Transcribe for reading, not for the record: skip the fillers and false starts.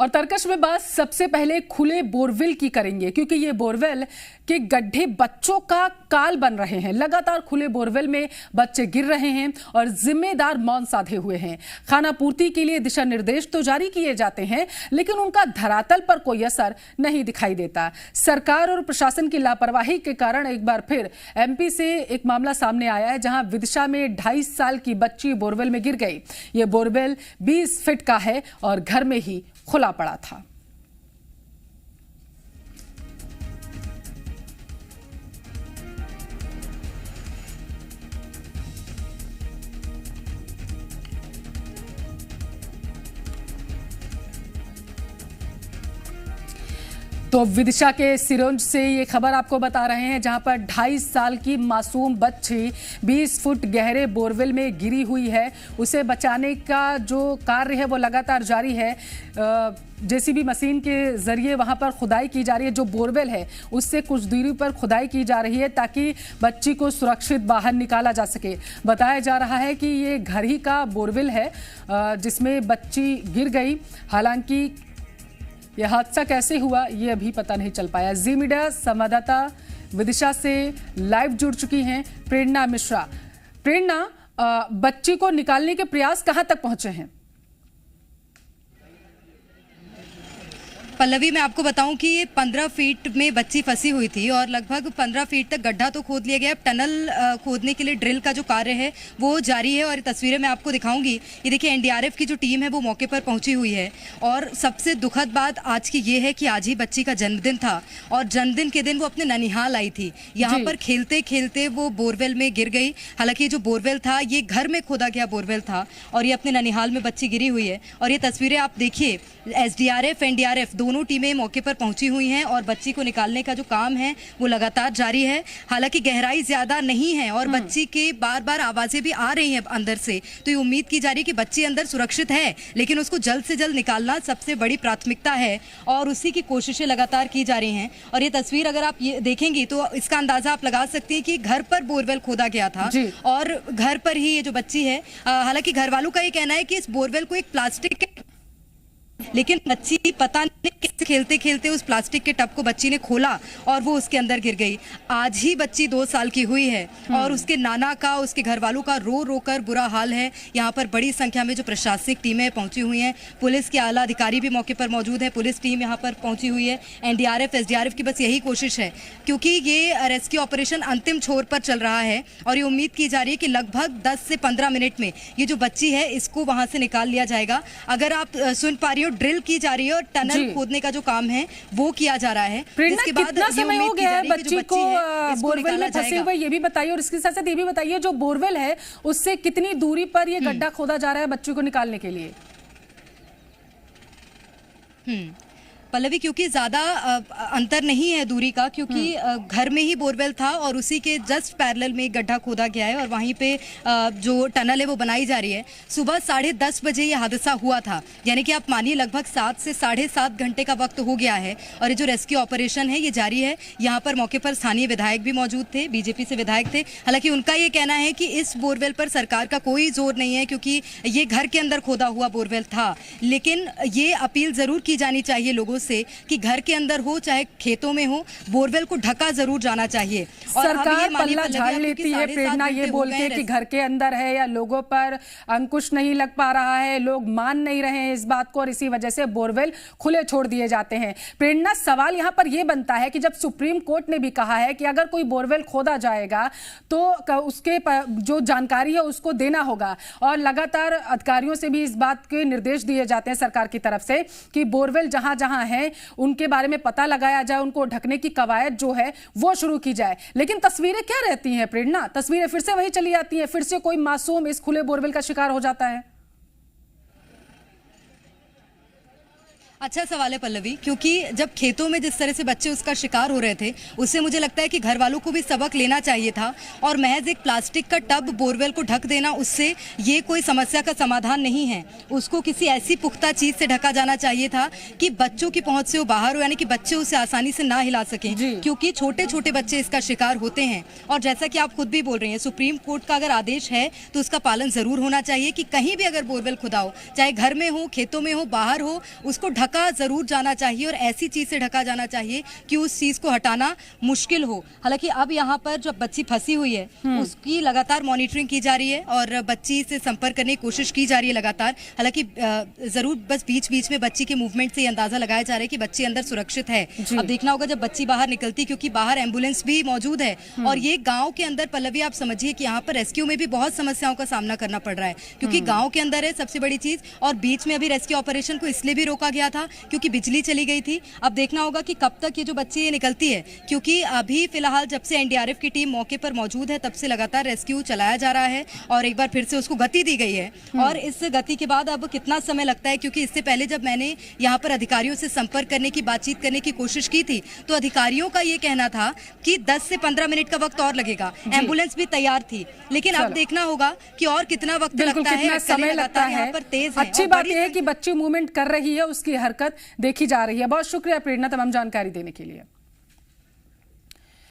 और तरकश में बात सबसे पहले खुले बोरवेल की करेंगे, क्योंकि ये बोरवेल के गड्ढे बच्चों का काल बन रहे हैं। लगातार खुले बोरवेल में बच्चे गिर रहे हैं और जिम्मेदार मौन साधे हुए हैं। खाना पूर्ति के लिए दिशा निर्देश तो जारी किए जाते हैं, लेकिन उनका धरातल पर कोई असर नहीं दिखाई देता। सरकार और प्रशासन की लापरवाही के कारण एक बार फिर एमपी से एक मामला सामने आया है, जहां विदिशा में 2.5 साल की बच्ची बोरवेल में गिर गई। ये बोरवेल 20 फीट का है और घर में ही खुला पड़ा था। तो विदिशा के सिरोंज से ये खबर आपको बता रहे हैं, जहां पर 2.5 साल की मासूम बच्ची 20 फुट गहरे बोरवेल में गिरी हुई है। उसे बचाने का जो कार्य है वो लगातार जारी है। जेसीबी मशीन के जरिए वहां पर खुदाई की जा रही है। जो बोरवेल है उससे कुछ दूरी पर खुदाई की जा रही है ताकि बच्ची को सुरक्षित बाहर निकाला जा सके। बताया जा रहा है कि ये घर ही का बोरवेल है जिसमें बच्ची गिर गई। हालांकि यह हादसा कैसे हुआ ये अभी पता नहीं चल पाया। जी मीडिया संवाददाता विदिशा से लाइव जुड़ चुकी हैं प्रेरणा मिश्रा। प्रेरणा, बच्ची को निकालने के प्रयास कहां तक पहुंचे हैं? पल्लवी, मैं आपको बताऊं कि ये 15 फीट में बच्ची फंसी हुई थी और लगभग 15 फीट तक गड्ढा तो खोद लिया गया। अब टनल खोदने के लिए ड्रिल का जो कार्य है वो जारी है और ये तस्वीरें मैं आपको दिखाऊंगी। ये देखिए, एनडीआरएफ की जो टीम है वो मौके पर पहुंची हुई है। और सबसे दुखद बात आज की ये है कि आज ही बच्ची का जन्मदिन था और जन्मदिन के दिन वो अपने ननिहाल आई थी। यहाँ पर खेलते खेलते वो बोरवेल में गिर गई। हालांकि जो बोरवेल था ये घर में खोदा गया बोरवेल था और ये अपने ननिहाल में बच्ची गिरी हुई है। और ये तस्वीरें आप देखिए, एसडीआरएफ एनडीआरएफ दोनों टीमें मौके पर पहुंची हुई हैं और बच्ची को निकालने का जो काम है वो लगातार जारी है। हालांकि गहराई ज्यादा नहीं है और बच्ची के बार बार आवाजें भी आ रही हैं अंदर से, तो ये उम्मीद की जा रही है कि बच्ची अंदर सुरक्षित है, लेकिन उसको जल्द से जल्द निकालना सबसे बड़ी प्राथमिकता है और उसी की कोशिशें लगातार की जा रही हैं। और ये तस्वीर अगर आप ये देखेंगी तो इसका अंदाजा आप लगा सकती हैं कि घर पर बोरवेल खोदा गया था और घर पर ही ये जो बच्ची है। हालांकि घर वालों का ये कहना है कि इस बोरवेल को एक प्लास्टिक के, लेकिन बच्ची पता नहीं कैसे खेलते खेलते उस प्लास्टिक के टब को बच्ची ने खोला और वो उसके अंदर गिर गई। आज ही बच्ची 2 साल की हुई है और उसके नाना का, उसके घर वालों का रो रो कर बुरा हाल है। यहाँ पर बड़ी संख्या में जो प्रशासनिक टीमें पहुंची हुई हैं, पुलिस के आला अधिकारी भी मौके पर मौजूद है, पुलिस टीम यहाँ पर पहुंची हुई है। एनडीआरएफ एसडीआरएफ की बस यही कोशिश है, क्योंकि ये रेस्क्यू ऑपरेशन अंतिम छोर पर चल रहा है और ये उम्मीद की जा रही है कि लगभग 10 से 15 मिनट में ये जो बच्ची है इसको वहां से निकाल लिया जाएगा। अगर आप सुन पा रही हो, ड्रिल की जा रही है और टनल खोदने का जो काम है वो किया जा रहा है। इसके बाद कितना समय हो गया है बच्ची को बोरवेल में फंसे हुए, ये भी बताइए। और इसके साथ साथ ये भी बताइए, जो बोरवेल है उससे कितनी दूरी पर ये गड्ढा खोदा जा रहा है बच्ची को निकालने के लिए? पल्लवी, क्योंकि ज़्यादा अंतर नहीं है दूरी का, क्योंकि घर में ही बोरवेल था और उसी के जस्ट पैरेलल में एक गड्ढा खोदा गया है और वहीं पे जो टनल है वो बनाई जा रही है। सुबह 10:30 बजे ये हादसा हुआ था, यानी कि आप मानिए लगभग 7 से 7.5 घंटे का वक्त हो गया है और ये जो रेस्क्यू ऑपरेशन है ये जारी है। यहाँ पर मौके पर स्थानीय विधायक भी मौजूद थे, बीजेपी से विधायक थे। हालांकि उनका ये कहना है कि इस बोरवेल पर सरकार का कोई जोर नहीं है, क्योंकि ये घर के अंदर खोदा हुआ बोरवेल था। लेकिन ये अपील जरूर की जानी चाहिए लोगों से कि घर के अंदर हो चाहे खेतों में हो, बोरवेल को ढका जरूर जाना चाहिए। और सरकार पल्ला झाड़ लेती है प्रेरणा, ये बोल के कि घर के अंदर है, या लोगों पर अंकुश नहीं लग पा रहा है, लोग मान नहीं रहे हैं इस बात को और इसी वजह से बोरवेल खुले छोड़ दिए जाते हैं। प्रेरणा, सवाल यहां पर यह बनता है कि जब सुप्रीम कोर्ट ने भी कहा है कि अगर कोई बोरवेल खोदा जाएगा तो उसके जो जानकारी है उसको देना होगा और लगातार अधिकारियों से भी इस बात के निर्देश दिए जाते हैं सरकार की तरफ से कि बोरवेल जहां जहां है उनके बारे में पता लगाया जाए, उनको ढकने की कवायद जो है वो शुरू की जाए। लेकिन तस्वीरें क्या रहती हैं प्रेरणा? तस्वीरें फिर से वही चली आती हैं, फिर से कोई मासूम इस खुले बोरवेल का शिकार हो जाता है। अच्छा सवाल है पल्लवी, क्योंकि जब खेतों में जिस तरह से बच्चे उसका शिकार हो रहे थे उससे मुझे लगता है कि घर वालों को भी सबक लेना चाहिए था और महज एक प्लास्टिक का टब बोरवेल को ढक देना, उससे ये कोई समस्या का समाधान नहीं है। उसको किसी ऐसी पुख्ता चीज से ढका जाना चाहिए था कि बच्चों की पहुंच से वो बाहर हो, यानी कि बच्चे उसे आसानी से ना हिला सकें, क्योंकि छोटे छोटे बच्चे इसका शिकार होते हैं। और जैसा कि आप खुद भी बोल रही हैं, सुप्रीम कोर्ट का अगर आदेश है तो उसका पालन जरूर होना चाहिए कि कहीं भी अगर बोरवेल खुदा हो, चाहे घर में हो, खेतों में हो, बाहर हो, उसको ढक ढका जरूर जाना चाहिए और ऐसी चीज से ढका जाना चाहिए कि उस चीज को हटाना मुश्किल हो। हालांकि अब यहाँ पर जो बच्ची फंसी हुई है उसकी लगातार मॉनिटरिंग की जा रही है और बच्ची से संपर्क करने की कोशिश की जा रही है लगातार। हालांकि जरूर बस बीच बीच में बच्ची के मूवमेंट से ये अंदाजा लगाया जा रहा है कि बच्ची अंदर सुरक्षित है। अब देखना होगा जब बच्ची बाहर निकलती, क्योंकि बाहर एम्बुलेंस भी मौजूद है और ये गांव के अंदर, पल्लवी आप समझिए कि यहाँ पर रेस्क्यू में भी बहुत समस्याओं का सामना करना पड़ रहा है, क्योंकि गांव के अंदर है सबसे बड़ी चीज। और बीच में अभी रेस्क्यू ऑपरेशन को इसलिए भी रोका गया था क्योंकि बिजली चली गई थी। अब देखना होगा कि कब तक ये जो बच्ची निकलती है, क्योंकि अभी फिलहाल जब से एनडीआरएफ की टीम मौके पर मौजूद है तब से लगातार रेस्क्यू चलाया जा रहा है और एक बार फिर से उसको गति दी गई है। और इस गति के बाद अब कितना समय लगता है, क्योंकि इससे पहले जब मैंने यहाँ पर अधिकारियों से संपर्क करने की, बातचीत करने की कोशिश की थी तो अधिकारियों का ये कहना था कि 10 से 15 मिनट का वक्त और लगेगा। एम्बुलेंस भी तैयार थी, लेकिन अब देखना होगा कि और कितना वक्त लगता है, कितना समय लगता है। पर तेज है। अच्छी बात यह है कि बच्ची मूवमेंट कर रही है, उसकी हरकत देखी जा रही है। बहुत शुक्रिया प्रेरणा तमाम जानकारी देने के लिए।